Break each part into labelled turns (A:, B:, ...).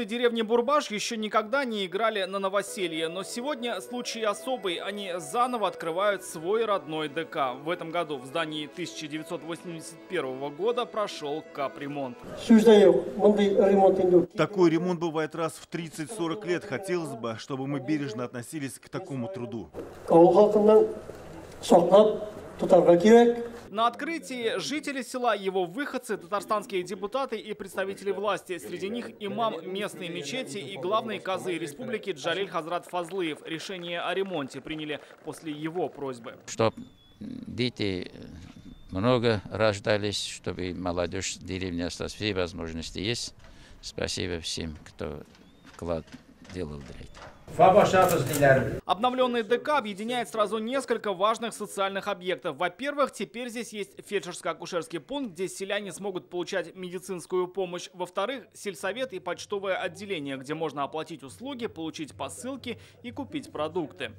A: Артисты деревни Бурбаш еще никогда не играли на новоселье, но сегодня случай особый. Они заново открывают свой родной ДК. В этом году в здании 1981 года прошел капремонт.
B: Такой ремонт бывает раз в 30-40 лет. Хотелось бы, чтобы мы бережно относились к такому труду.
A: На открытии жители села, его выходцы, татарстанские депутаты и представители власти. Среди них имам местной мечети и главный казы республики Джалиль Хазрат Фазлыев. Решение о ремонте приняли после его просьбы.
C: Чтобы дети много рождались, чтобы молодежь деревни осталась, все возможности есть. Спасибо всем, кто вклад делал для этого.
A: Обновленный ДК объединяет сразу несколько важных социальных объектов. Во-первых, теперь здесь есть фельдшерско-акушерский пункт, где селяне смогут получать медицинскую помощь. Во-вторых, сельсовет и почтовое отделение, где можно оплатить услуги, получить посылки и купить продукты.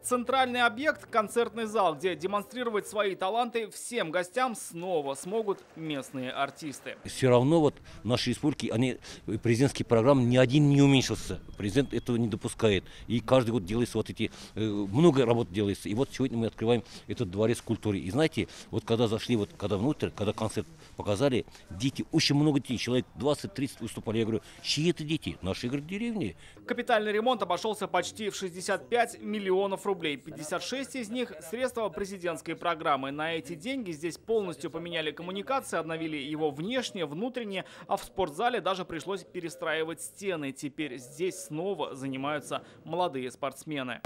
A: Центральный объект – концертный зал, где демонстрировать свои таланты всем гостям снова смогут местные артисты.
D: Все равно вот в нашей республике президентские программы ни один не уменьшился. Президент этого не допускает. И каждый год делается вот эти, много работ делается. И вот сегодня мы открываем этот дворец культуры. И знаете, вот когда зашли, вот когда внутрь, когда концерт показали, дети, очень много детей, человек 20-30 выступали. Я говорю, чьи это дети? Наши, говорят, деревни.
A: Капитальный ремонт обошелся почти в 65 миллионов рублей. 56 из них – средства президентской программы. На эти деньги здесь полностью поменяли коммуникации, обновили его внешне, внутренне, а в спортзале даже пришлось перестраивать стены. Теперь здесь снова занимаются молодые спортсмены.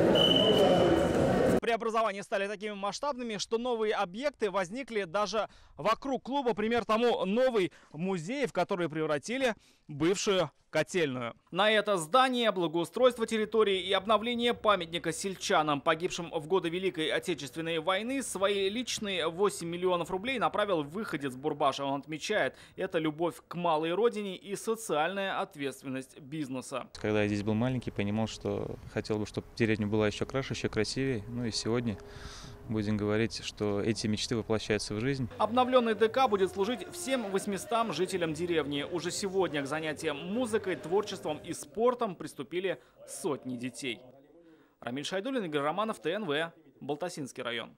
A: Преобразования стали такими масштабными, что новые объекты возникли даже вокруг клуба. Пример тому новый музей, в который превратили бывшую котельную. На это здание, благоустройство территории и обновление памятника сельчанам, погибшим в годы Великой Отечественной войны, свои личные 8 миллионов рублей направил выходец Бурбаша. Он отмечает, это любовь к малой родине и социальная ответственность бизнеса.
E: Когда я здесь был маленький, понимал, что хотел бы, чтобы деревня была еще краше, еще красивее. Ну и сегодня будем говорить, что эти мечты воплощаются в жизнь.
A: Обновленный ДК будет служить всем 800 жителям деревни. Уже сегодня к занятиям музыкой, творчеством и спортом приступили сотни детей. Рамиль Шайдуллин, Игорь Романов, ТНВ, Балтасинский район.